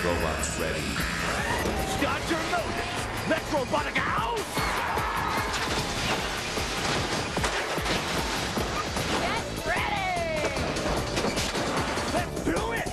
Robots ready. Start your loading. Let's Robotica out! Get ready! Let's do it!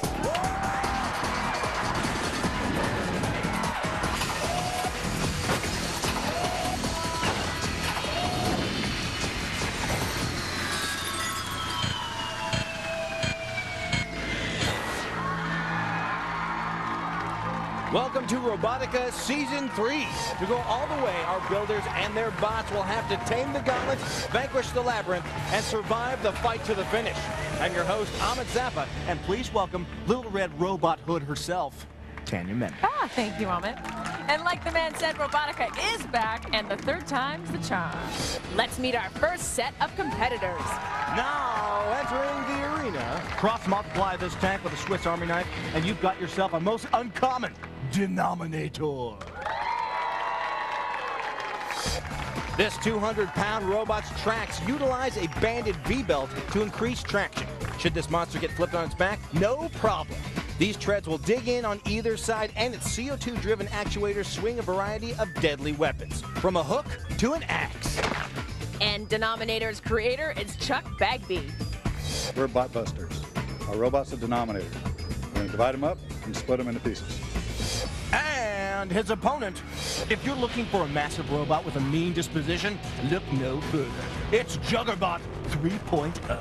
Welcome to Robotica Season 3. To go all the way, our builders and their bots will have to tame the gauntlet, vanquish the labyrinth, and survive the fight to the finish. I'm your host, Amit Zappa, and please welcome Little Red Robot Hood herself, Tanya Mena. Thank you, Amit. And like the man said, Robotica is back, and the third time's the charm. Let's meet our first set of competitors. Now, entering the arena, cross-multiply this tank with a Swiss Army knife, and you've got yourself a most uncommon denominator. This 200-pound robot's tracks utilize a banded V-belt to increase traction. Should this monster get flipped on its back, no problem. These treads will dig in on either side, and its CO2-driven actuators swing a variety of deadly weapons, from a hook to an axe. And Denominator's creator is Chuck Bagby. We're bot busters. Our robot's a denominator. We're going to divide them up and split them into pieces. And his opponent. If you're looking for a massive robot with a mean disposition, look no further. It's Juggerbot 3.0.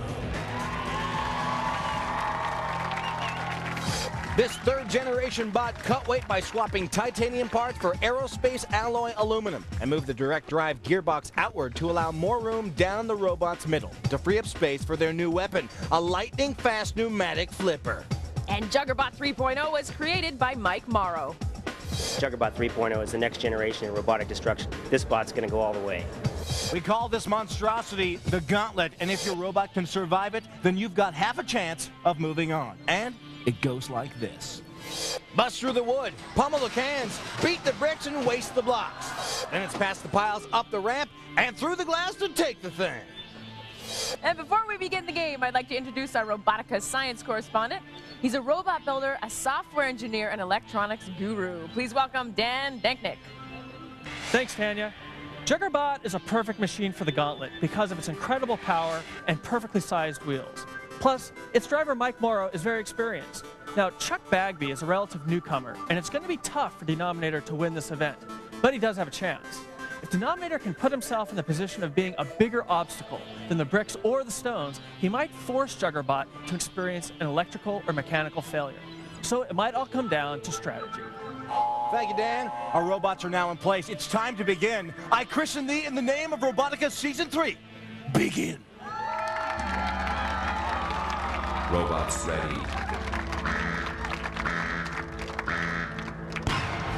This third-generation bot cut weight by swapping titanium parts for aerospace alloy aluminum and moved the direct drive gearbox outward to allow more room down the robot's middle to free up space for their new weapon, a lightning-fast pneumatic flipper. And Juggerbot 3.0 was created by Mike Morrow. Juggerbot 3.0 is the next generation in robotic destruction. This bot's going to go all the way. We call this monstrosity the Gauntlet, and if your robot can survive it, then you've got half a chance of moving on. And it goes like this. Bust through the wood, pummel the cans, beat the bricks, and waste the blocks. Then it's past the piles, up the ramp, and through the glass to take the thing. And before we begin the game, I'd like to introduce our Robotica science correspondent. He's a robot builder, a software engineer, and electronics guru. Please welcome Dan Denknick. Thanks, Tanya. Juggerbot is a perfect machine for the Gauntlet because of its incredible power and perfectly sized wheels. Plus, its driver Mike Morrow is very experienced. Now, Chuck Bagby is a relative newcomer, and it's going to be tough for Denominator to win this event, but he does have a chance. If Denominator can put himself in the position of being a bigger obstacle than the bricks or the stones, he might force Juggerbot to experience an electrical or mechanical failure. So it might all come down to strategy. Thank you, Dan. Our robots are now in place. It's time to begin. I christen thee in the name of Robotica Season 3. Begin. Robots ready.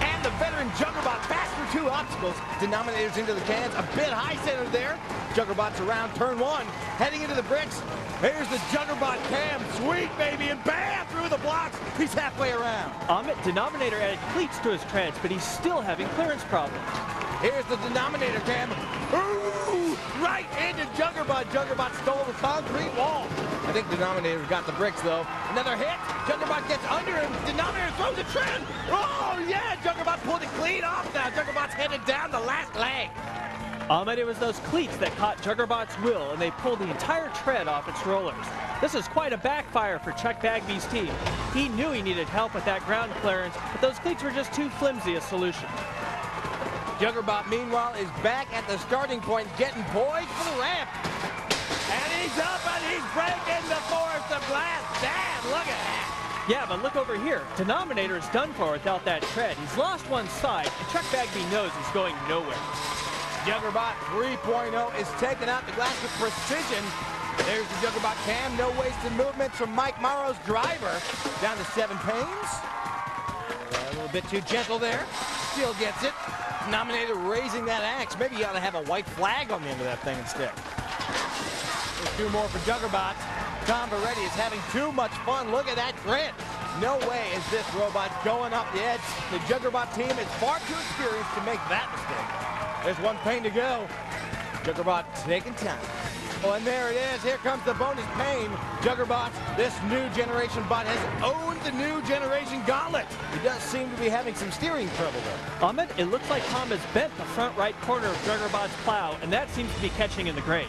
And the veteran Juggerbot fast through two obstacles. Denominators into the cans, a bit high center there. Juggerbot's around turn one, heading into the bricks. Here's the Juggerbot cam, sweet baby, and bam, through the blocks. He's halfway around. Denominator added cleats to his treads, but he's still having clearance problems. Here's the Denominator cam. Ooh, right into Juggerbot. Juggerbot stole the concrete wall. I think Denominator got the bricks, though. Another hit. Juggerbot gets under him. Denominator throws a tread. Oh, yeah. Juggerbot pulled it clean off now. Juggerbot's headed down the last leg. It was those cleats that caught Juggerbot's wheel, and they pulled the entire tread off its rollers. This is quite a backfire for Chuck Bagby's team. He knew he needed help with that ground clearance, but those cleats were just too flimsy a solution. Juggerbot, meanwhile, is back at the starting point, getting poised for the ramp. And he's up and he's breaking the forest of glass. Damn, look at that. Yeah, but look over here. Denominator is done for without that tread. He's lost one side, and Chuck Bagby knows he's going nowhere. Juggerbot 3.0 is taking out the glass with precision. There's the Juggerbot cam. No wasted movements from Mike Morrow's driver. Down to 7 panes. A little bit too gentle there. Still gets it. Denominator raising that axe. Maybe you ought to have a white flag on the end of that thing instead. There's 2 more for Juggerbot. Tom Beretti is having too much fun. Look at that grit. No way is this robot going up the edge. The Juggerbot team is far too experienced to make that mistake. There's 1 pane to go. Juggerbot taking time. Oh, and there it is. Here comes the bonus pain. Juggerbots, this new generation bot, has owned the new generation gauntlet. He does seem to be having some steering trouble, though. Ahmed, it looks like Tom has bent the front right corner of Juggerbot's plow, and that seems to be catching in the grate.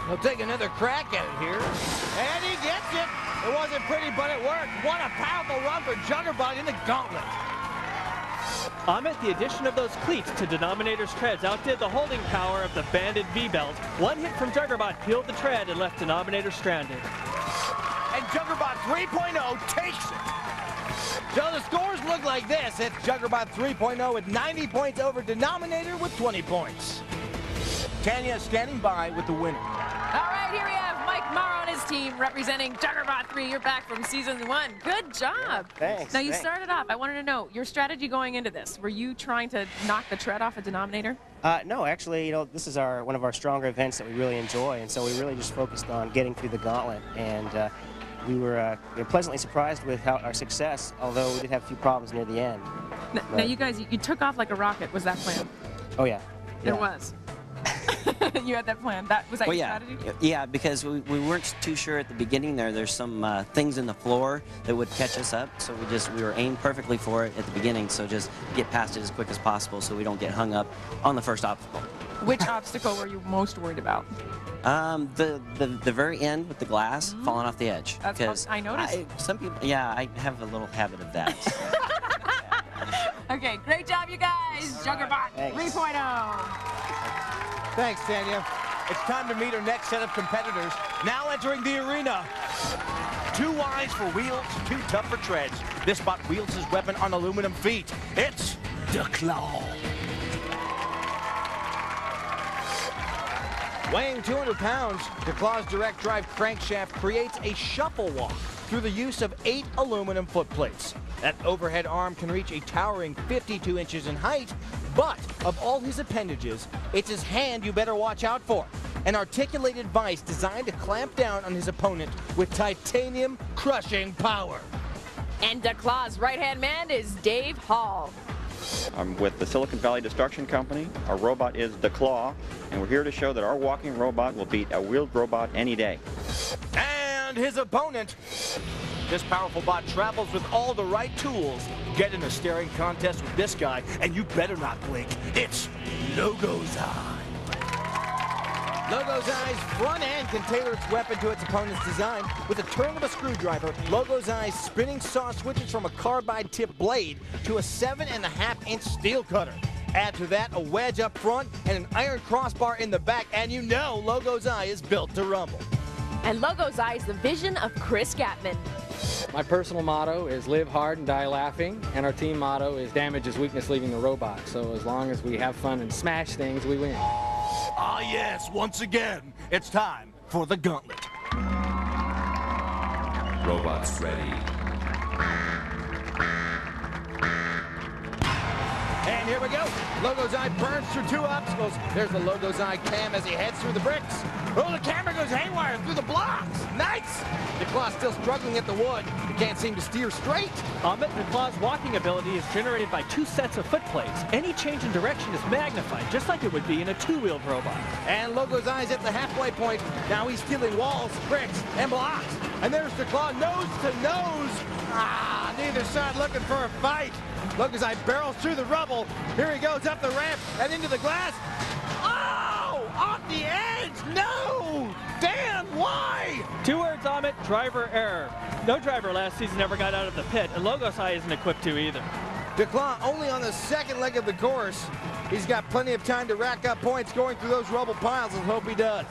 He'll take another crack at it here. And he gets it. It wasn't pretty, but it worked. What a powerful run for Juggerbot in the gauntlet. Ahmed, the addition of those cleats to Denominator's treads outdid the holding power of the banded V-belt. One hit from Juggerbot peeled the tread and left Denominator stranded. And Juggerbot 3.0 takes it. So the scores look like this. It's Juggerbot 3.0 with 90 points over Denominator with 20 points. Tanya standing by with the winner. All right, here we have Mike Morrow and his team representing Juggerbot 3. You're back from season 1. Good job. Thanks. Now, you started off. I wanted to know your strategy going into this. Were you trying to knock the tread off a Denominator? No, actually, this is one of our stronger events that we really enjoy, and so we really just focused on getting through the gauntlet. And we were pleasantly surprised with our success, although we did have a few problems near the end. Now, you guys, you took off like a rocket. Was that planned? Oh, yeah. It was. You had that plan. Was that your strategy? Yeah, because we weren't too sure at the beginning there. There's some things in the floor that would catch us up, so we were aimed perfectly for it at the beginning, so just get past it as quick as possible so we don't get hung up on the first obstacle. Which obstacle were you most worried about? The very end with the glass falling off the edge. That's I noticed. Some people, yeah, I have a little habit of that. Okay, great job, you guys. Juggerbot 3.0. Thanks, Tanya. It's time to meet our next set of competitors. Now entering the arena. Too wise for wheels, too tough for treads. This bot wields his weapon on aluminum feet. It's the Claw. Weighing 200 pounds, the Claw's direct drive crankshaft creates a shuffle walk through the use of 8 aluminum foot plates. That overhead arm can reach a towering 52 inches in height, but of all his appendages, it's his hand you better watch out for. An articulated vise designed to clamp down on his opponent with titanium crushing power. And the Claw's right-hand man is Dave Hall. I'm with the Silicon Valley Destruction Company. Our robot is the Claw, and we're here to show that our walking robot will beat a wheeled robot any day. And his opponent. This powerful bot travels with all the right tools. Get in a staring contest with this guy, and you better not blink. It's Logo's Eye. Logo's Eye's front end can tailor its weapon to its opponent's design. With a turn of a screwdriver, Logo's Eye's spinning saw switches from a carbide-tipped blade to a 7.5-inch steel cutter. Add to that a wedge up front and an iron crossbar in the back, and you know Logo's Eye is built to rumble. And Logo's Eye is the vision of Chris Gatman. My personal motto is live hard and die laughing, and our team motto is damage is weakness leaving the robot. So as long as we have fun and smash things, we win. Ah yes, once again, it's time for the gauntlet. Robots ready. And here we go. Logo's Eye burns through 2 obstacles. There's the Logo's Eye cam as he heads through the bricks. Oh, the camera goes haywire through the blocks. Nice. The Claw's still struggling at the wood. He can't seem to steer straight. Ahmed, the Claw's walking ability is generated by 2 sets of foot plates. Any change in direction is magnified, just like it would be in a 2-wheeled robot. And Logo's Eye's at the halfway point. Now he's stealing walls, bricks, and blocks. And there's the Claw nose to nose. Ah, neither side looking for a fight. Logo's Eye barrels through the rubble. Here he goes up the ramp and into the glass. Oh, off the edge. No. Dan, why? 2 words, Ahmed, driver error. No driver last season ever got out of the pit, and Logo's Eye isn't equipped to either. The Claw only on the second leg of the course. He's got plenty of time to rack up points going through those rubble piles. Let's hope he does.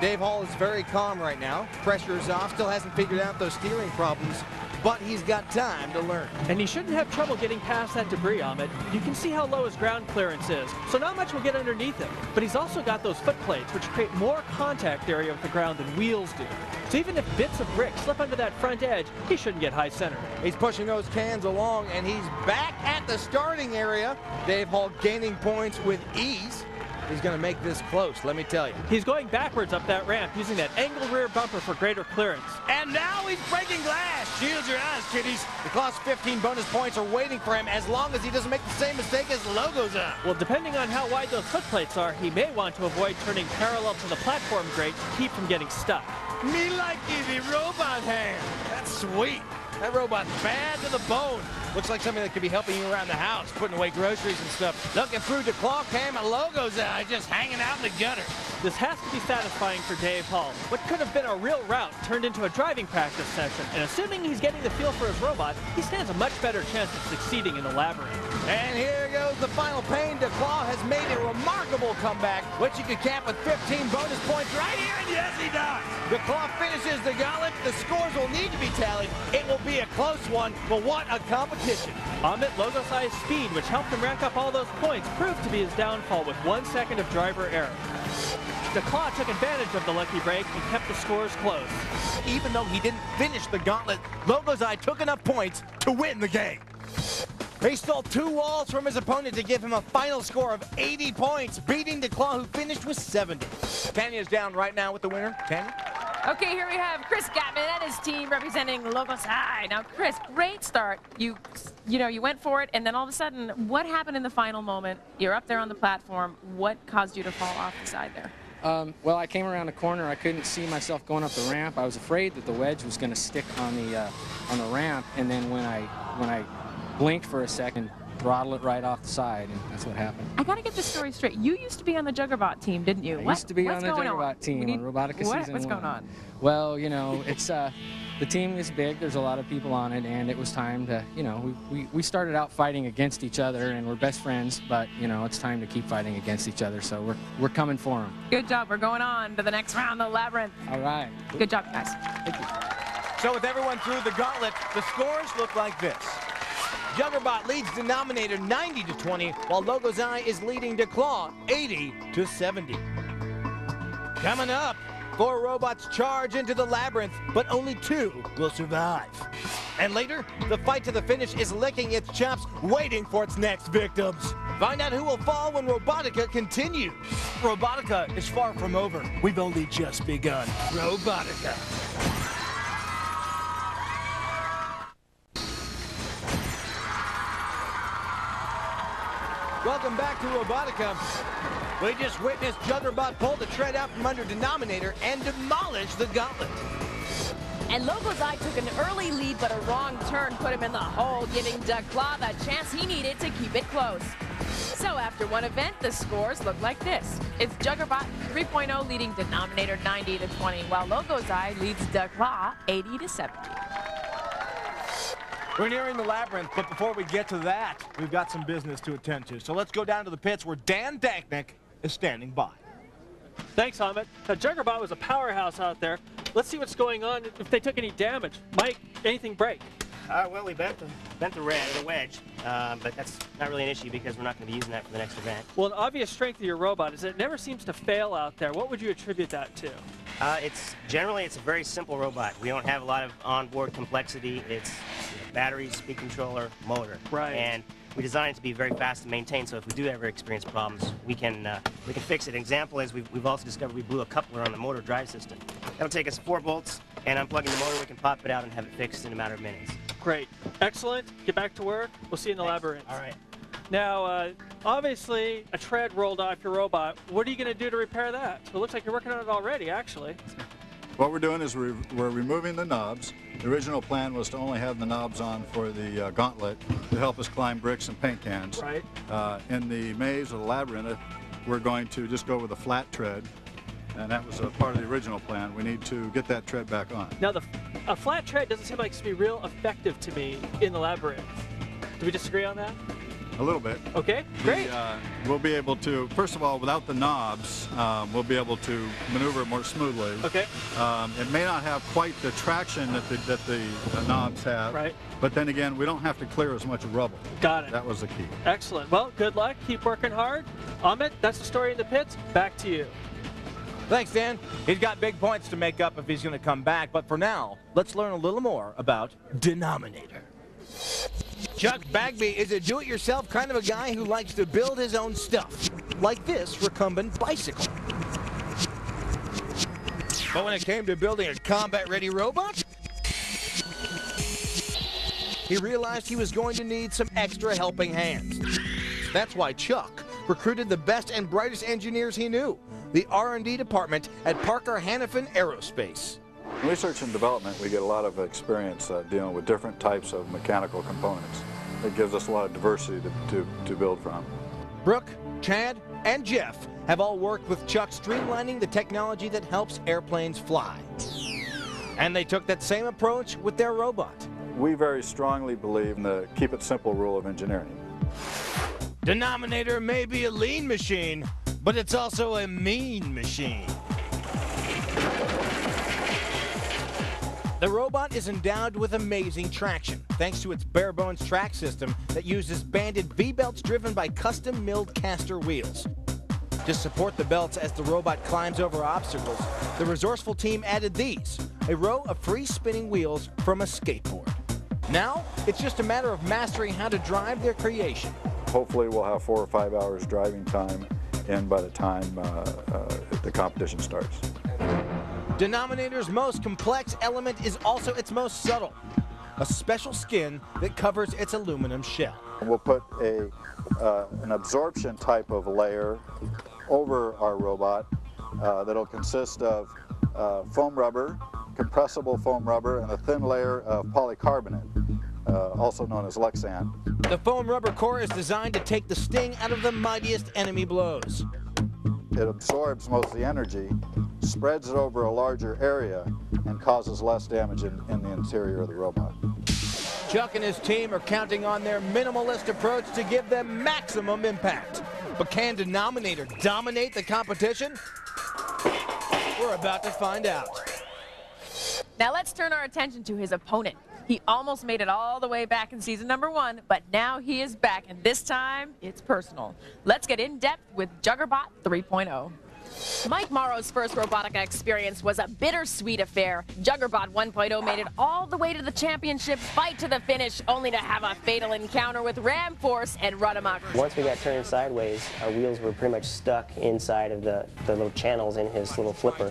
Dave Hall is very calm right now. Pressure is off, still hasn't figured out those steering problems, but he's got time to learn. And he shouldn't have trouble getting past that debris, Ahmed. You can see how low his ground clearance is, so not much will get underneath him. But he's also got those foot plates, which create more contact area with the ground than wheels do. So even if bits of brick slip under that front edge, he shouldn't get high center. He's pushing those cans along, and he's back at the starting area. Dave Hall gaining points with ease. is going to make this close, let me tell you. He's going backwards up that ramp using that angled rear bumper for greater clearance. And now he's breaking glass. Shield your eyes, kiddies. The Claw's 15 bonus points are waiting for him as long as he doesn't make the same mistake as Logo's on. Well, depending on how wide those foot plates are, he may want to avoid turning parallel to the platform grate to keep from getting stuck. Me like the robot hand. That's sweet. That robot's bad to the bone. Looks like something that could be helping you around the house, putting away groceries and stuff. Looking through the claw cam and Logo's eye, just hanging out in the gutter. This has to be satisfying for Dave Hall. What could have been a real route turned into a driving practice session, and assuming he's getting the feel for his robot, he stands a much better chance of succeeding in the labyrinth. And here goes the final pain. DeClaw has made a remarkable comeback, which you could cap with 15 bonus points right here, and yes, he does. DeClaw finishes the gauntlet. The scores will need to be tallied. It will be a close one, but what a competition. Amit Logosai's speed, which helped him rack up all those points, proved to be his downfall with 1 second of driver error. DeClaw took advantage of the lucky break and kept the scores close. Even though he didn't finish the gauntlet, Logosai took enough points to win the game. He stole 2 walls from his opponent to give him a final score of 80 points, beating DeClaw, who finished with 70. Tanya's down right now with the winner. Tanya? Okay, here we have Chris Gatman and his team representing Logosai. Now, Chris, great start. You went for it, and then all of a sudden, what happened in the final moment? You're up there on the platform. What caused you to fall off the side there? Well, I came around a corner. I couldn't see myself going up the ramp. I was afraid that the wedge was going to stick on the ramp, and then when I blinked for a second, throttle it right off the side, and that's what happened. I got to get this story straight. You used to be on the Juggerbot team, didn't you? I used to be on the Juggerbot team on Robotica Season 1. What's going on? Well, it's the team is big. There's a lot of people on it, and it was time to, we started out fighting against each other, and we're best friends, but, it's time to keep fighting against each other, so we're coming for them. Good job. We're going on to the next round, the Labyrinth. All right. Good job, guys. Thank you. So with everyone through the gauntlet, the scores look like this. Juggerbot leads Denominator 90-20, while Logosai is leading DeClaw 80-70. Coming up, 4 robots charge into the labyrinth, but only 2 will survive. And later, the fight to the finish is licking its chops, waiting for its next victims. Find out who will fall when Robotica continues. Robotica is far from over. We've only just begun. Robotica. Welcome back to Robotica. We just witnessed Juggerbot pull the tread out from under Denominator and demolish the gauntlet. And Logosai took an early lead, but a wrong turn put him in the hole, giving DeClaw the chance he needed to keep it close. So after one event, the scores look like this. It's Juggerbot 3.0 leading Denominator 90-20, while Logosai leads DeClaw 80-70. We're nearing the labyrinth, but before we get to that, we've got some business to attend to. So let's go down to the pits where Dan Danknick is standing by. Thanks, Amit. Now, Juggerbot was a powerhouse out there. Let's see what's going on, if they took any damage. Mike, anything break? Well, we bent the wedge, but that's not really an issue because we're not going to be using that for the next event. Well, an obvious strength of your robot is that it never seems to fail out there. What would you attribute that to? Generally it's a very simple robot. We don't have a lot of onboard complexity. It's battery, speed controller, motor. Right. And we designed it to be very fast to maintain, so if we do ever experience problems, we can fix it. An example is we've also discovered we blew a coupler on the motor drive system. That'll take us 4 bolts, and unplugging the motor, we can pop it out and have it fixed in a matter of minutes. Great. Excellent. Get back to work. We'll see you in the labyrinth. All right. Now, obviously, a tread rolled off your robot. What are you going to do to repair that? It looks like you're working on it already, actually. What we're doing is we're removing the knobs. The original plan was to only have the knobs on for the gauntlet to help us climb bricks and paint cans. Right. In the maze or the labyrinth, we're going to just go with a flat tread, and that was a part of the original plan. We need to get that tread back on. Now, a flat tread doesn't seem like it's going to be real effective to me in the labyrinth. Do we disagree on that? A little bit. Okay, great. We'll be able to, first of all, without the knobs, we'll be able to maneuver more smoothly. Okay. It may not have quite the traction that the knobs have. Right. But then again, we don't have to clear as much rubble. Got it. That was the key. Excellent. Well, good luck. Keep working hard. Amit, that's the story in the pits. Back to you. Thanks, Dan. He's got big points to make up if he's going to come back, but for now, let's learn a little more about Denominator. Chuck Bagby is a do-it-yourself kind of a guy who likes to build his own stuff. like this recumbent bicycle. But when it came to building a combat-ready robot, he realized he was going to need some extra helping hands. That's why Chuck recruited the best and brightest engineers he knew, the R&D department at Parker Hannifin Aerospace. In research and development, we get a lot of experience dealing with different types of mechanical components. It gives us a lot of diversity to build from. Brooke, Chad, and Jeff have all worked with Chuck streamlining the technology that helps airplanes fly. And they took that same approach with their robot. We very strongly believe in the keep it simple rule of engineering. Denominator may be a lean machine, but it's also a mean machine. The robot is endowed with amazing traction, thanks to its bare-bones track system that uses banded V-belts driven by custom-milled caster wheels. To support the belts as the robot climbs over obstacles, the resourceful team added these, a row of free-spinning wheels from a skateboard. Now, it's just a matter of mastering how to drive their creation. Hopefully we'll have 4 or 5 hours driving time in by the time the competition starts. Denominator's most complex element is also its most subtle, a special skin that covers its aluminum shell. We'll put an absorption type of layer over our robot that'll consist of foam rubber, compressible foam rubber, and a thin layer of polycarbonate, also known as Lexan. The foam rubber core is designed to take the sting out of the mightiest enemy blows. It absorbs most of the energy, spreads it over a larger area, and causes less damage in the interior of the robot. Chuck and his team are counting on their minimalist approach to give them maximum impact. But can Denominator dominate the competition? We're about to find out. Now let's turn our attention to his opponent. He almost made it all the way back in season number 1, but now he is back, and this time it's personal. Let's get in depth with Juggerbot 3.0. Mike Morrow's first Robotica experience was a bittersweet affair. Juggerbot 1.0 made it all the way to the championship fight to the finish, only to have a fatal encounter with Ram Force and run amok. Once we got turned sideways, our wheels were pretty much stuck inside of the little channels in his little flipper.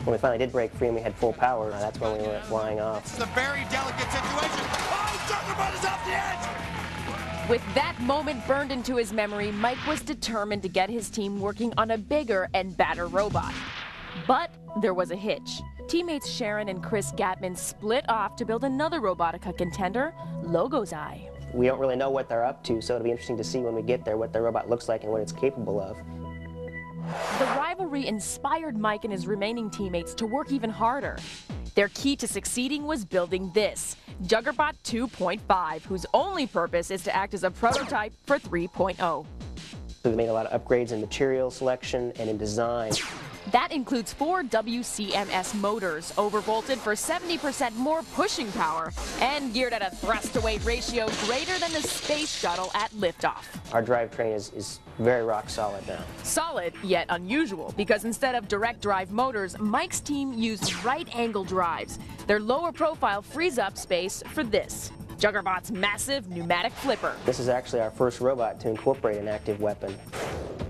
When we finally did break free and we had full power, that's when we went flying off. It's a very delicate situation. Oh, Juggerbot is off the edge! With that moment burned into his memory, Mike was determined to get his team working on a bigger and badder robot. But there was a hitch. Teammates Sharon and Chris Gatman split off to build another Robotica contender, Logo's Eye. We don't really know what they're up to, so it'll be interesting to see when we get there what their robot looks like and what it's capable of. The rivalry inspired Mike and his remaining teammates to work even harder. Their key to succeeding was building this, Juggerbot 2.5, whose only purpose is to act as a prototype for 3.0. We made a lot of upgrades in material selection and in design. That includes 4 WCMS motors, overvolted for 70% more pushing power, and geared at a thrust-to-weight ratio greater than the space shuttle at liftoff. Our drivetrain is very rock solid now. Solid, yet unusual, because instead of direct drive motors, Mike's team used right-angle drives. Their lower profile frees up space for this, Juggerbot's massive pneumatic flipper. This is actually our first robot to incorporate an active weapon.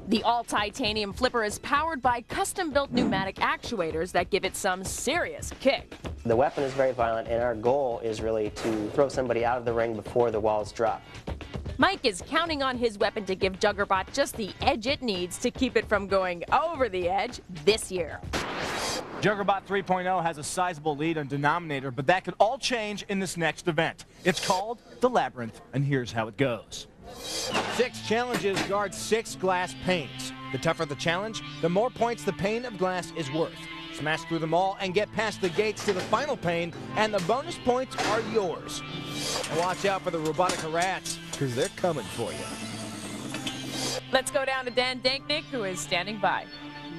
The all-titanium flipper is powered by custom-built pneumatic actuators that give it some serious kick. The weapon is very violent, and our goal is really to throw somebody out of the ring before the walls drop. Mike is counting on his weapon to give Juggerbot just the edge it needs to keep it from going over the edge this year. Juggerbot 3.0 has a sizable lead on Denominator, but that could all change in this next event. It's called the Labyrinth, and here's how it goes. 6 challenges guard 6 glass panes. The tougher the challenge, the more points the pane of glass is worth. Smash through them all and get past the gates to the final pane, and the bonus points are yours. And watch out for the Robotica rats, because they're coming for you. Let's go down to Dan Danknick, who is standing by.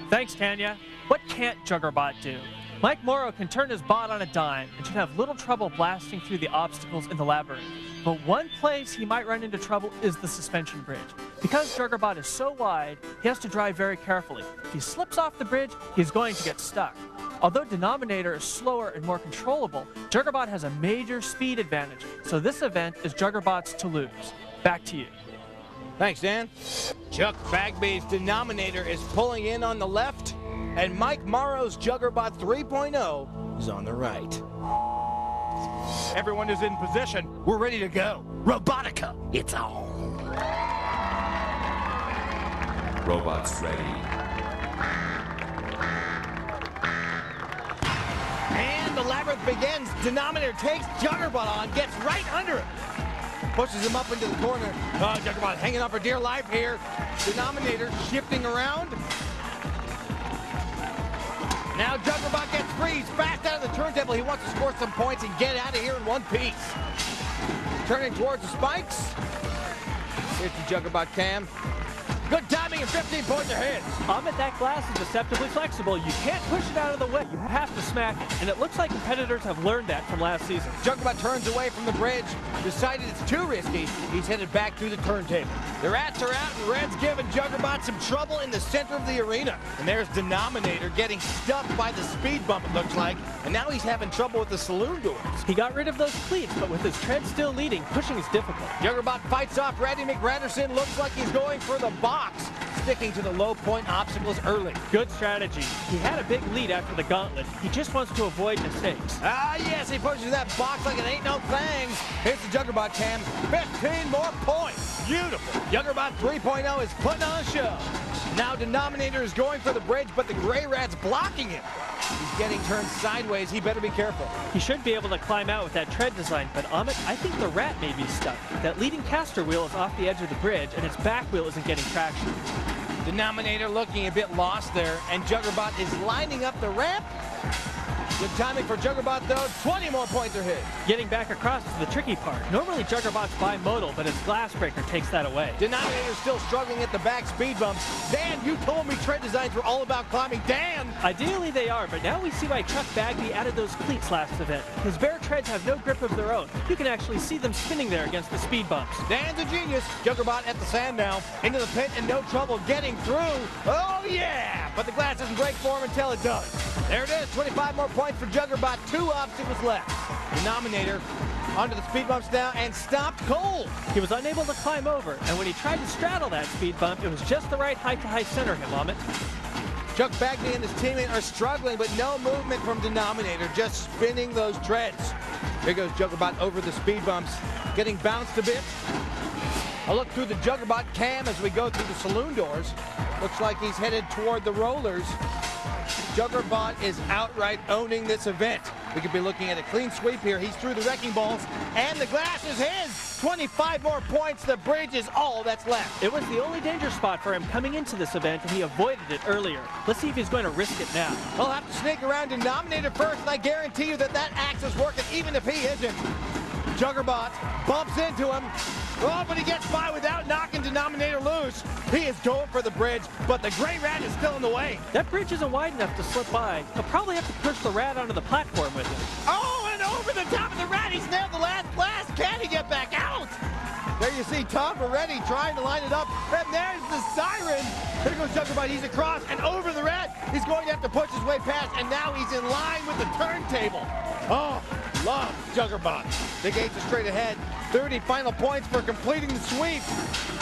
Thanks, Tanya. What can't Juggerbot do? Mike Morrow can turn his bot on a dime and should have little trouble blasting through the obstacles in the labyrinth. But one place he might run into trouble is the suspension bridge. Because Juggerbot is so wide, he has to drive very carefully. If he slips off the bridge, he's going to get stuck. Although Denominator is slower and more controllable, Juggerbot has a major speed advantage, so this event is Juggerbot's to lose. Back to you. Thanks, Dan. Chuck Bagby's Denominator is pulling in on the left, and Mike Morrow's Juggerbot 3.0 is on the right. Everyone is in position. We're ready to go. Robotica, it's on. Robots ready. And the labyrinth begins. Denominator takes Juggerbot on, gets right under him. Pushes him up into the corner. Juggerbot hanging on for dear life here. Denominator shifting around. Now Juggerbot gets free. He's fast out of the turntable. He wants to score some points and get out of here in one piece. Turning towards the spikes. Here's the Juggerbot cam. Good timing and 15 points ahead. Amit, that glass is deceptively flexible. You can't push it out of the way. You have to smack it. And it looks like competitors have learned that from last season. Juggerbot turns away from the bridge, decided it's too risky. He's headed back through the turntable. The rats are out, and Red's giving Juggerbot some trouble in the center of the arena. And there's Denominator getting stuffed by the speed bump, it looks like. And now he's having trouble with the saloon doors. He got rid of those cleats, but with his tread still leading, pushing is difficult. Juggerbot fights off Randy McRanderson. Looks like he's going for the box, sticking to the low point obstacles early. Good strategy. He had a big lead after the gauntlet. He just wants to avoid mistakes. Ah, yes, he pushes that box like it ain't no thing. Here's the Juggerbot cam. 15 more points. Beautiful. Juggerbot 3.0 is putting on a show. Now Denominator is going for the bridge, but the Gray Rat's blocking him. He's getting turned sideways. He better be careful. He should be able to climb out with that tread design, but Amit, I think the Rat may be stuck. That leading caster wheel is off the edge of the bridge, and its back wheel isn't getting traction. Denominator looking a bit lost there, and Juggerbot is lining up the ramp. Good timing for Juggerbot, though. 20 more points are hit. Getting back across is the tricky part. Normally Juggerbot's bimodal, but his glass breaker takes that away. Denominator still struggling at the back speed bumps. Dan, you told me tread designs were all about climbing. Dan! Ideally they are, but now we see why Chuck Bagby added those cleats last event. His bare treads have no grip of their own. You can actually see them spinning there against the speed bumps. Dan's a genius. Juggerbot at the sand now. Into the pit and no trouble getting through. Oh, yeah! But the glass doesn't break for him until it does. There it is. 25 more points for Juggerbot. 2 obstacles left. Denominator onto the speed bumps now and stopped cold. He was unable to climb over, and when he tried to straddle that speed bump, it was just the right height to high center him, Amit. Chuck Bagby and his teammate are struggling, but no movement from Denominator, just spinning those treads. Here goes Juggerbot over the speed bumps, getting bounced a bit. A look through the Juggerbot cam as we go through the saloon doors. Looks like he's headed toward the rollers. Juggerbot is outright owning this event. We could be looking at a clean sweep here. He's through the wrecking balls, and the glass is his. 25 more points. The bridge is all that's left. It was the only danger spot for him coming into this event, and he avoided it earlier. Let's see if he's going to risk it now. He'll have to sneak around Denominator first, and I guarantee you that axe is working, even if he isn't. Juggerbot bumps into him. Oh, but he gets by without knocking Denominator loose. He is going for the bridge, but the Gray Rat is still in the way. That bridge isn't wide enough to slip by. He'll probably have to push the Rat onto the platform with him. Oh, and over the top of the Rat, he's nailed the last blast. Can he get back out? There you see Tom Ferretti trying to line it up, and there's the siren. Here goes Juggerbot, he's across and over the Rat. He's going to have to push his way past, and now he's in line with the turntable. Oh, love Juggerbot. The gates are straight ahead. 30 final points for completing the sweep.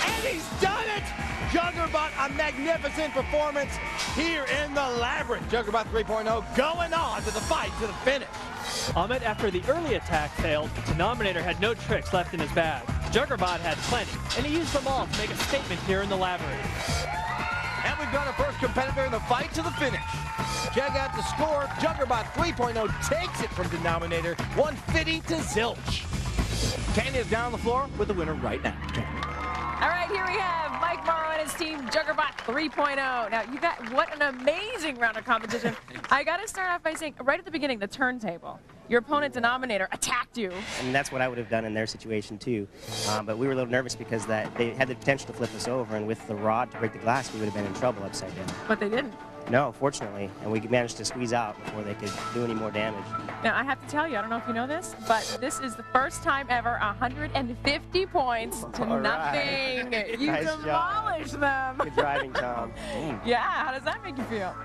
And he's done it! Juggerbot, a magnificent performance here in the Labyrinth. Juggerbot 3.0 going on to the fight to the finish. Amit, after the early attack failed, Denominator had no tricks left in his bag. Juggerbot had plenty, and he used them all to make a statement here in the Labyrinth. And we've got our first competitor in the fight to the finish. Check out the score. Juggerbot 3.0 takes it from Denominator, 150 to zilch. Tanya's down on the floor with the winner right now. All right, here we have Mike Morrow and his team, Juggerbot 3.0. Now, you got what an amazing round of competition. I got to start off by saying, right at the beginning, the turntable. Your opponent, Denominator, attacked you. And that's what I would have done in their situation, too. But we were a little nervous because they had the potential to flip us over, and with the rod to break the glass, we would have been in trouble upside down. But they didn't. No, fortunately, and we managed to squeeze out before they could do any more damage. Now, I have to tell you, I don't know if you know this, but this is the first time ever 150 points to nothing. You Nice demolished them. Good driving, Tom. Yeah, how does that make you feel?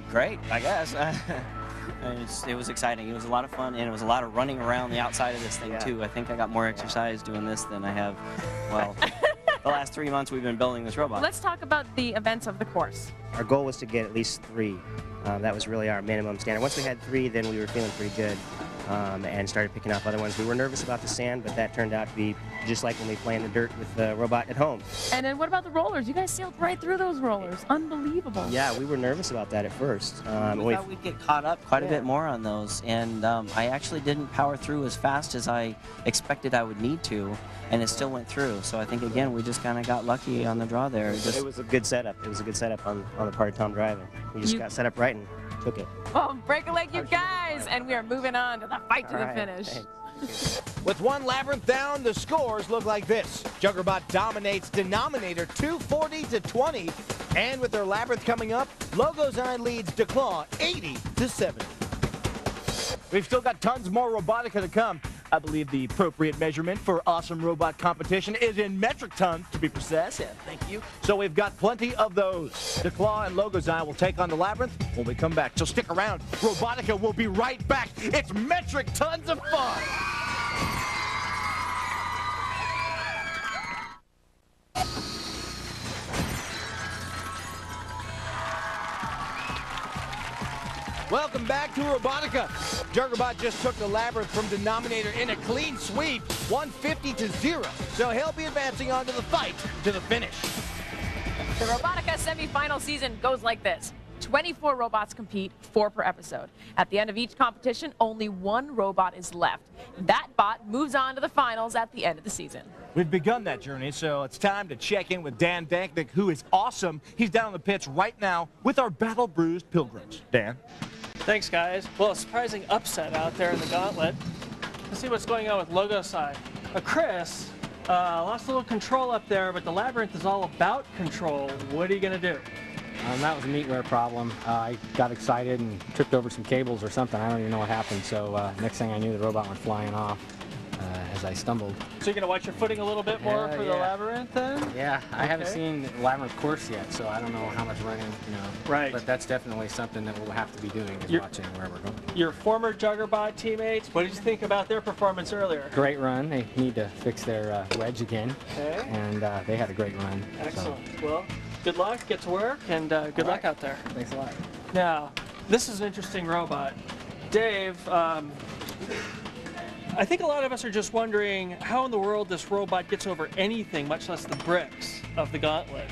Great, I guess. It was exciting. It was a lot of fun, and it was a lot of running around the outside of this thing, too. I think I got more exercise doing this than I have, well, the last 3 months we've been building this robot. Let's talk about the events of the course. Our goal was to get at least 3. That was really our minimum standard. Once we had 3, then we were feeling pretty good and started picking up other ones. We were nervous about the sand, but that turned out to be just like when we play in the dirt with the robot at home. And then what about the rollers? You guys sailed right through those rollers. Unbelievable. Yeah, we were nervous about that at first. We thought we'd get caught up quite a bit more on those, and I actually didn't power through as fast as I expected I would need to, and it still went through. So I think, again, we just kind of got lucky on the draw there. It was a good setup. It was a good setup on the part of Tom driving. We just got set up right and took it. Oh, break a leg, you guys! And we are moving on to the fight to the finish. Thanks. With one labyrinth down, the scores look like this. Juggerbot dominates Denominator 240-20. And with their labyrinth coming up, Logo's Eye leads DeClaw 80-70. We've still got tons more Robotica to come. I believe the appropriate measurement for awesome robot competition is in metric tons, to be precise. Yeah, thank you. So we've got plenty of those. DeClaw and Logo's Eye will take on the labyrinth when we come back. So stick around. Robotica will be right back. It's metric tons of fun. Welcome back to Robotica. Juggerbot just took the labyrinth from Denominator in a clean sweep, 150-0. So he'll be advancing on to the fight to the finish. The Robotica semifinal season goes like this. 24 robots compete, 4 per episode. At the end of each competition, only 1 robot is left. That bot moves on to the finals at the end of the season. We've begun that journey, so it's time to check in with Dan Danknick, who is awesome. He's down on the pitch right now with our battle-bruised Pilgrims. Dan? Thanks, guys. Well, a surprising upset out there in the gauntlet. Let's see what's going on with Logo's side. Chris lost a little control up there, but the labyrinth is all about control. What are you going to do? That was a meatware problem. I got excited and tripped over some cables or something. I don't even know what happened. So next thing I knew, the robot went flying off as I stumbled. So you're going to watch your footing a little bit more for the labyrinth then? Yeah, I haven't seen the labyrinth course yet, so I don't know how much running, Right. But that's definitely something that we'll have to be doing, is watching where we're going. Your former Juggerbot teammates, what did you think about their performance earlier? Great run. They need to fix their wedge again. Okay. And they had a great run. Excellent. So. Well, good luck, get to work, and good luck out there. Thanks a lot. Now, this is an interesting robot. Dave, I think a lot of us are just wondering how in the world this robot gets over anything, much less the bricks of the gauntlet.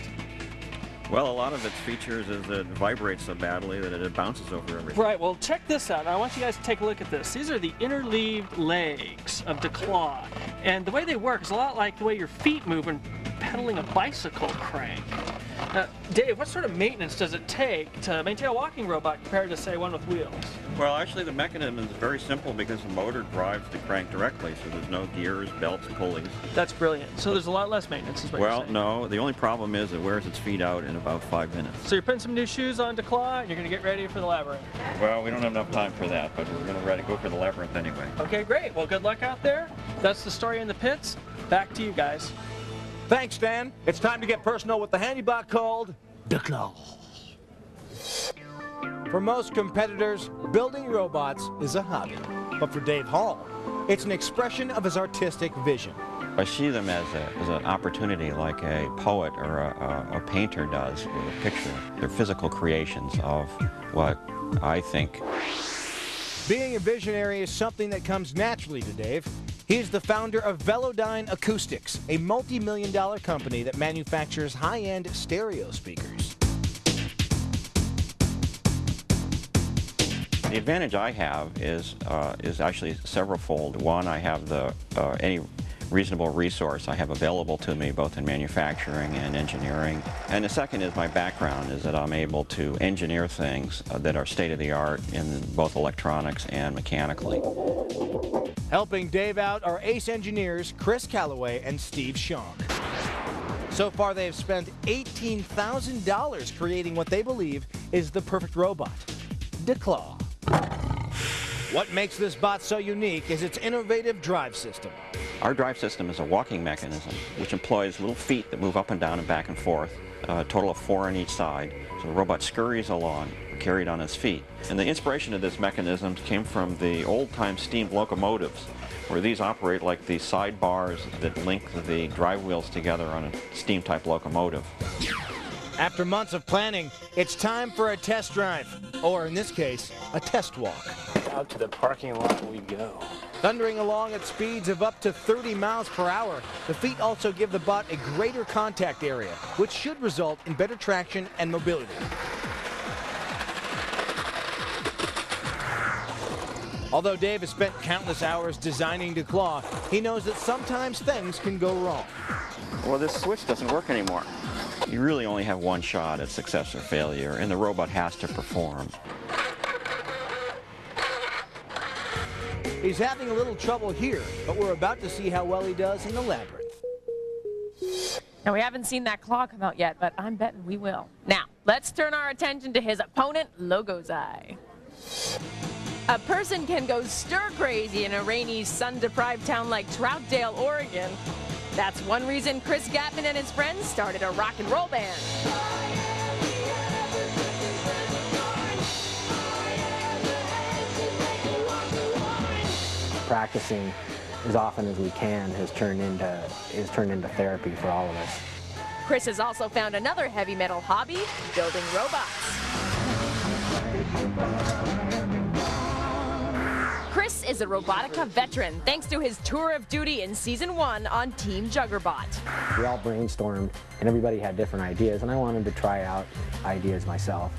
Well, a lot of its features is that it vibrates so badly that it bounces over everything. Right, well, check this out. I want you guys to take a look at this. These are the interleaved legs of DeClaw. And the way they work is a lot like the way your feet move when pedaling a bicycle crank. Dave, what sort of maintenance does it take to maintain a walking robot compared to, say, one with wheels? Well, actually, the mechanism is very simple because the motor drives the crank directly, so there's no gears, belts, pulleys. That's brilliant. So there's a lot less maintenance, is what you're saying. No. The only problem is it wears its feet out in about 5 minutes. So you're putting some new shoes on DeClaw, and you're going to get ready for the labyrinth. Well, we don't have enough time for that, but we're going to go for the labyrinth anyway. Okay, great. Well, good luck out there. That's the story in the pits. Back to you guys. Thanks, Dan. It's time to get personal with the handybot called DeClaw. For most competitors, building robots is a hobby. But for Dave Hall, it's an expression of his artistic vision. I see them as an opportunity like a poet or a painter does with a picture. They're physical creations of what I think. Being a visionary is something that comes naturally to Dave. He's the founder of Velodyne Acoustics, a multi-million-dollar company that manufactures high-end stereo speakers. The advantage I have is actually several-fold. One, I have any reasonable resource I have available to me, both in manufacturing and engineering. And the second is my background, is that I'm able to engineer things that are state-of-the-art in both electronics and mechanically. Helping Dave out are ace engineers Chris Calloway and Steve Schonk. So far, they have spent $18,000 creating what they believe is the perfect robot, DeClaw. What makes this bot so unique is its innovative drive system. Our drive system is a walking mechanism which employs little feet that move up and down and back and forth, a total of 4 on each side. So the robot scurries along, carried on its feet. And the inspiration of this mechanism came from the old-time steam locomotives, where these operate like the sidebars that link the drive wheels together on a steam-type locomotive. After months of planning, it's time for a test drive, or in this case, a test walk. Out to the parking lot we go. Thundering along at speeds of up to 30 miles per hour, the feet also give the bot a greater contact area, which should result in better traction and mobility. Although Dave has spent countless hours designing DeClaw, he knows that sometimes things can go wrong. Well, this switch doesn't work anymore. You really only have one shot at success or failure, and the robot has to perform. He's having a little trouble here, but we're about to see how well he does in the labyrinth. Now, we haven't seen that claw come out yet, but I'm betting we will. Now, let's turn our attention to his opponent, Logo's Eye. A person can go stir-crazy in a rainy, sun-deprived town like Troutdale, Oregon. That's one reason Chris Gatman and his friends started a rock and roll band. Practicing as often as we can has turned into therapy for all of us. Chris has also found another heavy metal hobby, building robots. Chris is a Robotica veteran thanks to his tour of duty in Season 1 on Team Juggerbot. We all brainstormed and everybody had different ideas, and I wanted to try out ideas myself.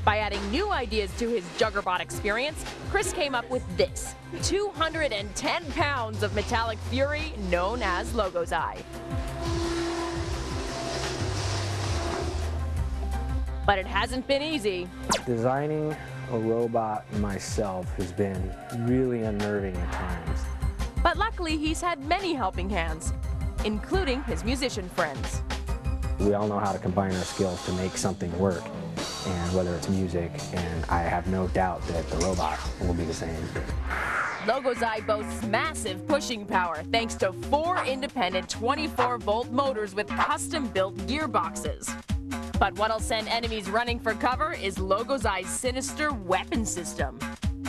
By adding new ideas to his Juggerbot experience, Chris came up with this, 210 pounds of metallic fury known as Logo's Eye. But it hasn't been easy. Designing a robot myself has been really unnerving at times. But luckily, he's had many helping hands, including his musician friends. We all know how to combine our skills to make something work, and whether it's music, and I have no doubt that the robot will be the same. Logo's Eye boasts massive pushing power thanks to 4 independent 24-volt motors with custom-built gearboxes. But what'll send enemies running for cover is Logo's Eye's sinister weapon system.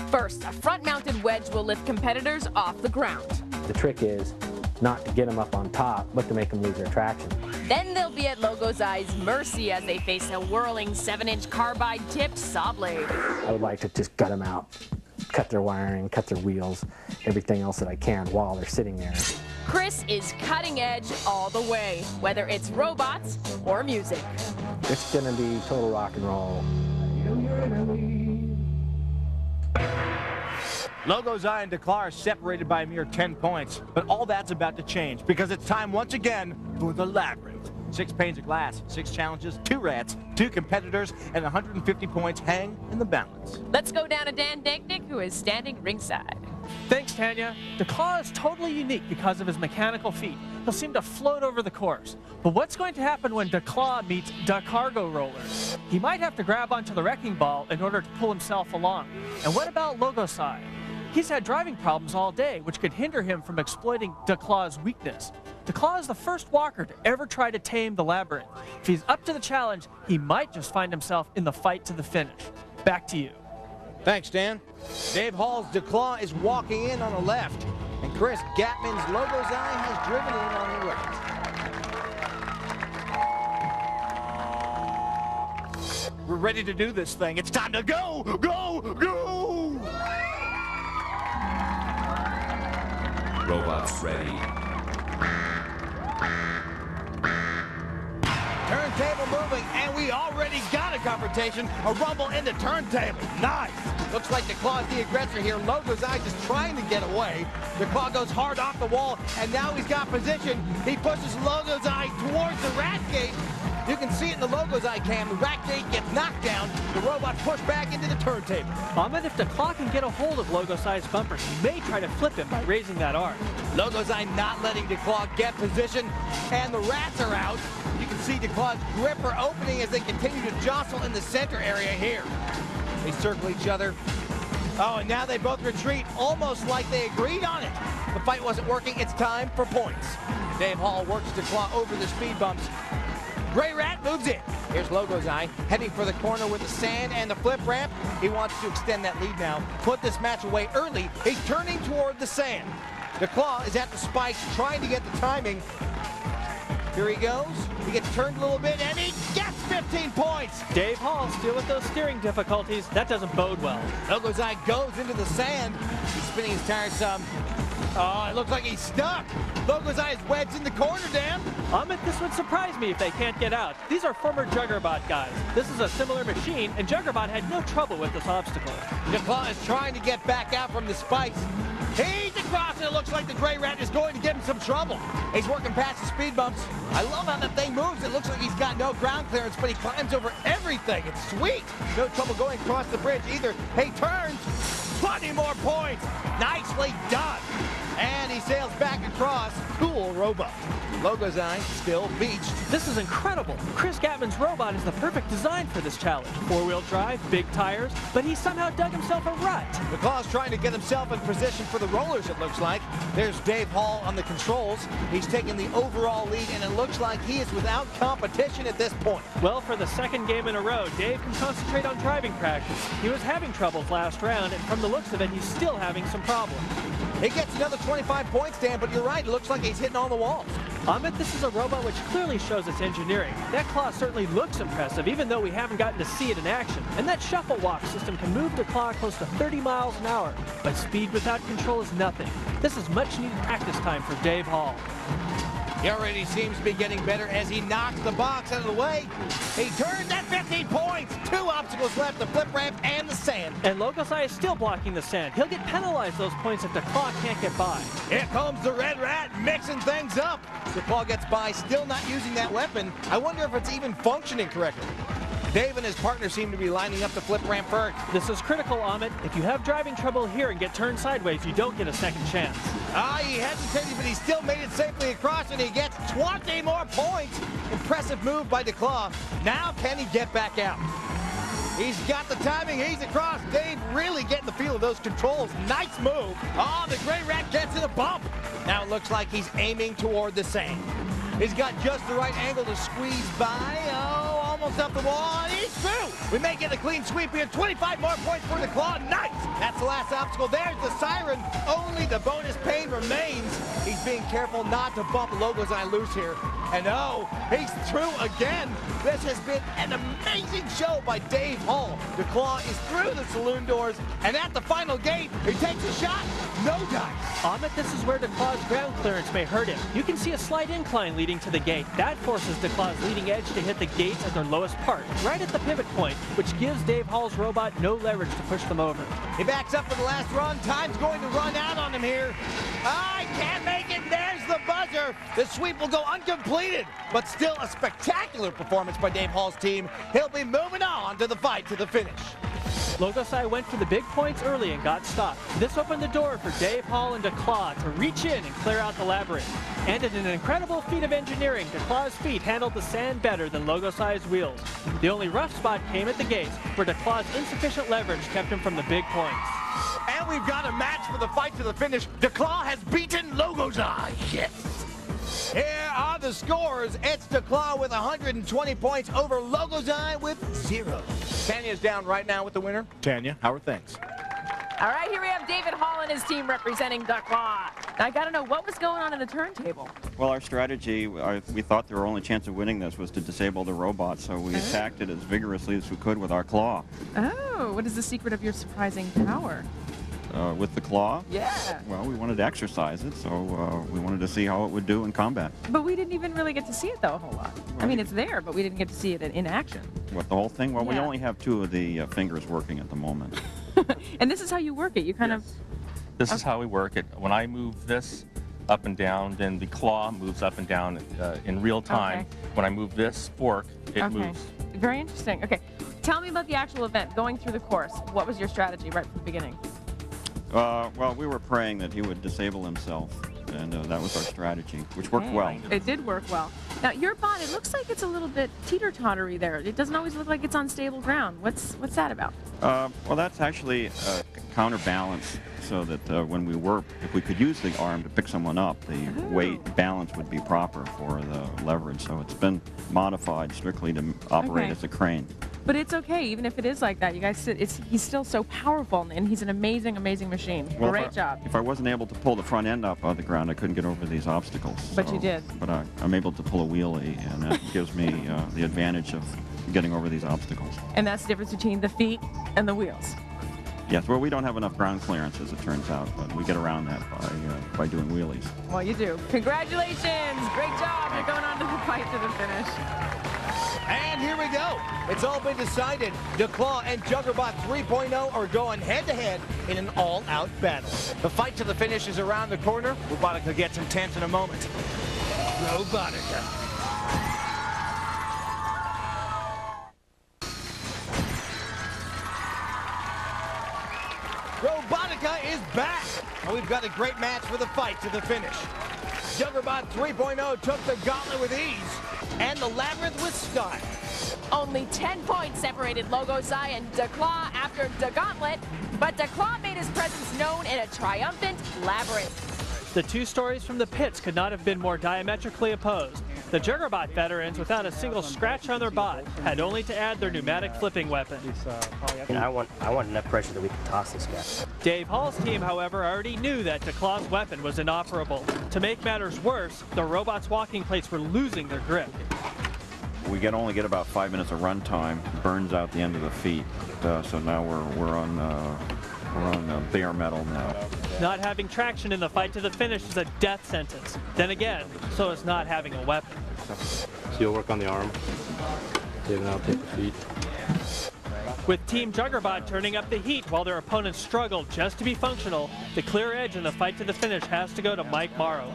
First, a front-mounted wedge will lift competitors off the ground. The trick is not to get them up on top, but to make them lose their traction. Then they'll be at Logo's Eye's mercy as they face a whirling 7-inch carbide-tipped saw blade. I would like to just gut them out, cut their wiring, cut their wheels, everything else that I can while they're sitting there. Chris is cutting edge all the way, whether it's robots or music. It's gonna be total rock and roll. Logo's Eye and DeClaw are separated by a mere 10 points, but all that's about to change because it's time once again for the labyrinth. 6 panes of glass, 6 challenges, 2 rats, 2 competitors, and 150 points hang in the balance. Let's go down to Dan Danknick, who is standing ringside. Thanks, Tanya. DeClaw is totally unique because of his mechanical feet. He'll seem to float over the course. But what's going to happen when DeClaw meets DeCargo Rollers? He might have to grab onto the wrecking ball in order to pull himself along. And what about Logo's Eye? He's had driving problems all day, which could hinder him from exploiting DeClaw's weakness. DeClaw is the first walker to ever try to tame the labyrinth. If he's up to the challenge, he might just find himself in the fight to the finish. Back to you. Thanks, Dan. Dave Hall's DeClaw is walking in on the left, and Chris Gatman's Logo's Eye has driven in on the right. We're ready to do this thing. It's time to go, go, go! Robots ready. Turntable moving, and we already got a confrontation. A rumble in the turntable. Nice. Looks like DeClaw's the aggressor here. Logo's Eye just trying to get away. DeClaw goes hard off the wall, and now he's got position. He pushes Logo's Eye towards the rat gate. You can see it in the Logo's Eye cam. The rat gate gets knocked down. The robot pushed back into the turntable. Ahmed, if DeClaw can get a hold of Logo's Eye's bumper, he may try to flip him by raising that arm. Logo's Eye not letting DeClaw get position, and the rats are out. You can see DeClaw's gripper opening as they continue to jostle in the center area here. They circle each other. Oh, and now they both retreat, almost like they agreed on it. The fight wasn't working. It's time for points. Dave Hall works to claw over the speed bumps. Gray Rat moves in. Here's Logo's Eye, heading for the corner with the sand and the flip ramp. He wants to extend that lead now, put this match away early. He's turning toward the sand. The Claw is at the spikes, trying to get the timing. Here he goes. He gets turned a little bit, and he gets 15 points. Dave Hall still with those steering difficulties. That doesn't bode well. Logo's Eye goes into the sand. He's spinning his tires some. Oh, it looks like he's stuck. Logo's Eye is wedged in the corner, Dan. Amit, this would surprise me if they can't get out. These are former Juggerbot guys. This is a similar machine, and Juggerbot had no trouble with this obstacle. The Claw is trying to get back out from the spikes. He's across, and it looks like the Gray Rat is going to give him some trouble. He's working past the speed bumps. I love how that thing moves. It looks like he's got no ground clearance, but he climbs over everything. It's sweet. No trouble going across the bridge either. He turns. 20 more points. Nicely done. And he sails back across. Cool robot. Logo's Eye still beached. This is incredible. Chris Gatman's robot is the perfect design for this challenge. Four-wheel drive, big tires, but he somehow dug himself a rut. The Claw's trying to get himself in position for the rollers, it looks like. There's Dave Hall on the controls. He's taking the overall lead, and it looks like he is without competition at this point. Well, for the second game in a row, Dave can concentrate on driving practice. He was having troubles last round, and from the looks of it, he's still having some problems. He gets another 25 points, Dan, but you're right. It looks like he's hitting all the walls. Amit, this is a robot which clearly shows its engineering. That Claw certainly looks impressive, even though we haven't gotten to see it in action. And that shuffle walk system can move the Claw close to 30 miles an hour. But speed without control is nothing. This is much needed practice time for Dave Hall. He already seems to be getting better as he knocks the box out of the way. He turns at 15 points. 2 obstacles left, the flip ramp and the sand. And Logo's Eye is still blocking the sand. He'll get penalized those points if the Claw can't get by. Here comes the Red Rat mixing things up. The Claw gets by, still not using that weapon. I wonder if it's even functioning correctly. Dave and his partner seem to be lining up the flip ramp first. This is critical, Amit. If you have driving trouble here and get turned sideways, you don't get a second chance. He hesitated, but he still made it safely across, and he gets 20 more points. Impressive move by DeClaw. Now can he get back out? He's got the timing. He's across. Dave really getting the feel of those controls. Nice move. Oh, the Gray Rat gets in a bump. Now it looks like he's aiming toward the sand. He's got just the right angle to squeeze by. Oh, almost up the wall, and he's through. We may get a clean sweep here. 25 more points for the Claw. Nice. That's the last obstacle. There's the siren. Only the bonus pain remains. He's being careful not to bump Logo's Eye loose here. And oh, he's through again. This has been an amazing show by Dave Hall. The Claw is through the saloon doors, and at the final gate, he takes a shot. No dice. Amit, this is where DeClaw's ground clearance may hurt him. You can see a slight incline leading to the gate. That forces DeClaw's leading edge to hit the gates at their lowest part, right at the pivot point, which gives Dave Hall's robot no leverage to push them over. He backs up for the last run. Time's going to run out on him here. I can't make it. There's the buzzer. The sweep will go uncompleted, but still a spectacular performance by Dave Hall's team. He'll be moving on to the fight to the finish. Logo's Eye went for the big points early and got stopped. This opened the door for Dave Hall and DeClaw to reach in and clear out the labyrinth. And in an incredible feat of engineering, DeClaw's feet handled the sand better than Logo's Eye's wheels. The only rough spot came at the gates, where DeClaw's insufficient leverage kept him from the big points. And we've got a match for the fight to the finish. DeClaw has beaten Logo's Eye. Yes. Here are the scores. It's DeClaw with 120 points over Logo's Eye with 0. Tanya's down right now with the winner. Tanya, how are things? All right, here we have David Hall and his team representing DeClaw. Now, I got to know, what was going on in the turntable? Well, our strategy, we thought our only chance of winning this was to disable the robot, so we attacked it as vigorously as we could with our claw. Oh, what is the secret of your surprising power? With the claw? Yeah. Well, we wanted to exercise it, so we wanted to see how it would do in combat. But we didn't even really get to see it, though, a whole lot. I mean, it's there, but we didn't get to see it in action. What, the whole thing? Well, we Yeah. only have 2 of the fingers working at the moment. And this is how you work it. You kind of... This is how we work it. When I move this up and down, then the claw moves up and down in real time. Okay. When I move this fork, it moves. Very interesting. Okay. Tell me about the actual event, going through the course. What was your strategy right from the beginning? Well, we were praying that he would disable himself. and that was our strategy, which worked well. It did work well. Now, your bot, it looks like it's a little bit teeter-tottery there. It doesn't always look like it's on stable ground. What's that about? Well, that's actually counterbalance, so that when we were, if we could use the arm to pick someone up, the weight balance would be proper for the leverage. So it's been modified strictly to operate as a crane. But it's okay, even if it is like that. You guys, he's still so powerful, and he's an amazing, amazing machine. Well, Great job. If I wasn't able to pull the front end up on the ground, I couldn't get over these obstacles. But you did. But I'm able to pull a wheelie, and that gives me the advantage of getting over these obstacles. And that's the difference between the feet and the wheels. Yes, well, we don't have enough ground clearance, as it turns out, but we get around that by doing wheelies. Well, you do. Congratulations! Great job. You're going on to the fight to the finish. And here we go. It's all been decided. DeClaw and Juggerbot 3.0 are going head-to-head in an all-out battle. The fight to the finish is around the corner. Robotica gets intense in a moment. Robotica. Robotica is back, and we've got a great match for the fight to the finish. Juggerbot 3.0 took the gauntlet with ease, and the labyrinth with style. Only 10 points separated Logosai and DeClaw after the gauntlet, but DeClaw made his presence known in a triumphant labyrinth. The two stories from the pits could not have been more diametrically opposed. The Juggerbot veterans, without a single scratch on their bot, had only to add their pneumatic flipping weapon. I want enough pressure that we can toss this guy. Dave Hall's team, however, already knew that DeClaw's weapon was inoperable. To make matters worse, the robot's walking plates were losing their grip. We only get about 5 minutes of run time, burns out the end of the feet, so now we're on bare metal now. Not having traction in the fight to the finish is a death sentence. Then again, so is not having a weapon. So you'll work on the arm, and I'll take the feet. With Team Juggerbot turning up the heat while their opponents struggled just to be functional, the clear edge in the fight to the finish has to go to Mike Morrow.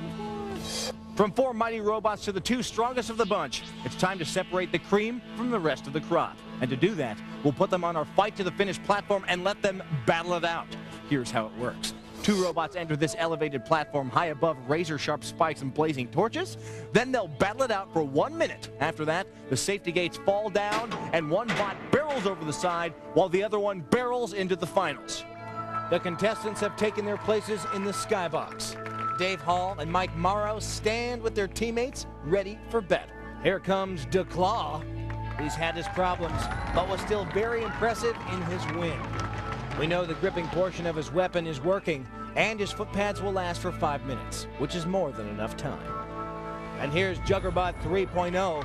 From 4 mighty robots to the 2 strongest of the bunch, it's time to separate the cream from the rest of the crop. And to do that, we'll put them on our fight to the finish platform and let them battle it out. Here's how it works. 2 robots enter this elevated platform high above razor-sharp spikes and blazing torches. Then they'll battle it out for 1 minute. After that, the safety gates fall down, and one bot barrels over the side while the other one barrels into the finals. The contestants have taken their places in the skybox. Dave Hall and Mike Morrow stand with their teammates ready for battle. Here comes DeClaw. He's had his problems, but was still very impressive in his win. We know the gripping portion of his weapon is working, and his foot pads will last for 5 minutes, which is more than enough time. And here's Juggerbot 3.0.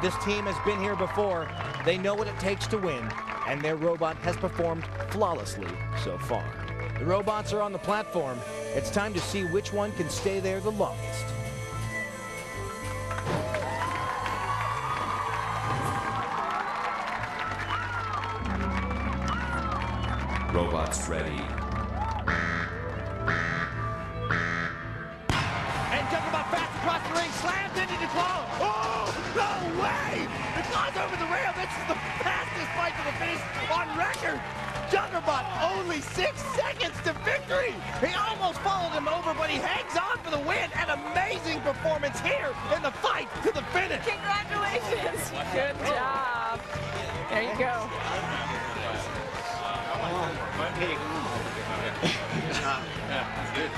This team has been here before. They know what it takes to win, and their robot has performed flawlessly so far. The robots are on the platform. It's time to see which one can stay there the longest. Robots ready. And Juggerbot fast across the ring, slams into DeClaw. Oh, no way! DeClaw's over the rail. This is the fastest fight to the finish on record. Juggerbot only 6 seconds to victory. He almost followed him over, but he hangs on for the win. An amazing performance here in the fight to the finish. Congratulations. Good job. There you go.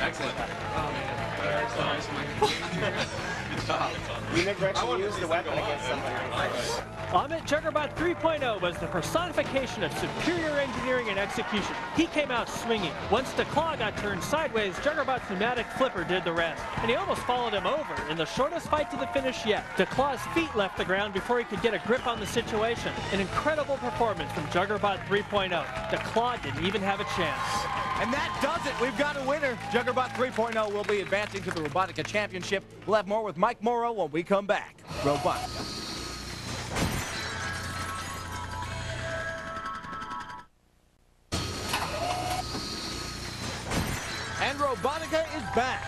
Excellent. You never actually used the weapon against somebody. Amit Juggerbot 3.0 was the personification of superior engineering and execution. He came out swinging. Once DeClaw got turned sideways, Juggerbot's pneumatic flipper did the rest. And he almost followed him over in the shortest fight to the finish yet. DeClaw's feet left the ground before he could get a grip on the situation. An incredible performance from Juggerbot 3.0. DeClaw didn't even have a chance. And that does it. We've got a winner. Juggerbot 3.0 will be advancing to the Robotica Championship. We'll have more with Mike Morrow when we come back. Robotica. And Robotica is back.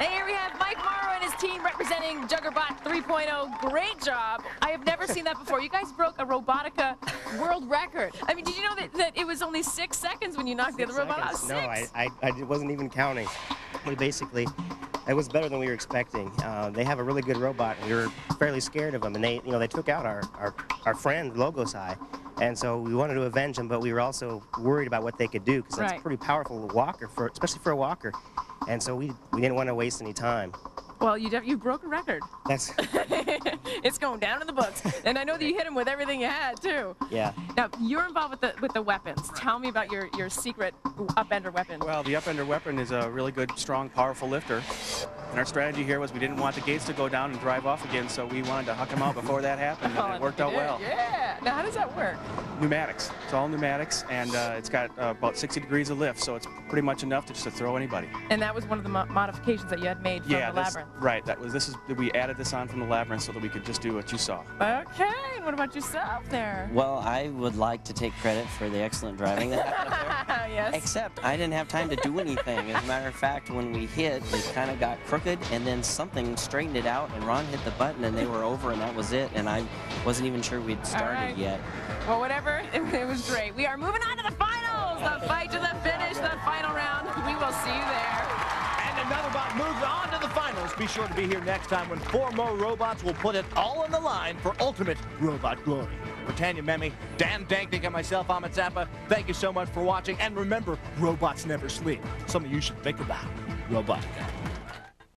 And here we have Mike Morrow and his team representing Juggerbot 3.0. Great job. I have never seen that before. You guys broke a Robotica world record. I mean, did you know that it was only 6 seconds when you knocked the other robot out? No, I wasn't even counting. We basically It was better than we were expecting. They have a really good robot. We were fairly scared of them, and they took out our friend Logos Eye, and so we wanted to avenge them, but we were also worried about what they could do because that's a pretty powerful walker, especially for a walker, and so we didn't want to waste any time. Well, you broke a record. That's It's going down in the books, and I know that you hit him with everything you had too. Yeah. Now you're involved with the weapons. Tell me about your secret upender weapon. Well, the upender weapon is a really good, strong, powerful lifter. And our strategy here was we didn't want the gates to go down and drive off again, so we wanted to huck them out before that happened, and it worked out well. Yeah. Now how does that work? Pneumatics. It's all pneumatics, and it's got about 60 degrees of lift, so it's pretty much enough to just to throw anybody. And that was one of the modifications that you had made from the Labyrinth. Right. We added this on from the Labyrinth so that we could just do what you saw. Okay. And what about yourself there? Well, I would like to take credit for the excellent driving that happened up there. Yes. Except I didn't have time to do anything. As a matter of fact, when we hit, it kind of got crooked, and then something straightened it out, and Ron hit the button, and they were over, and that was it. And I wasn't even sure we'd started yet. Well, whatever. It was great. We are moving on to the finals. The fight to the finish, the final round. We will see you there. And another bot moves on to the finals. Be sure to be here next time when 4 more robots will put it all on the line for ultimate robot glory. For Tanya Memme, Dan Danknick, and myself, Ahmet Zappa, thank you so much for watching. And remember, robots never sleep. Something you should think about. Robotica.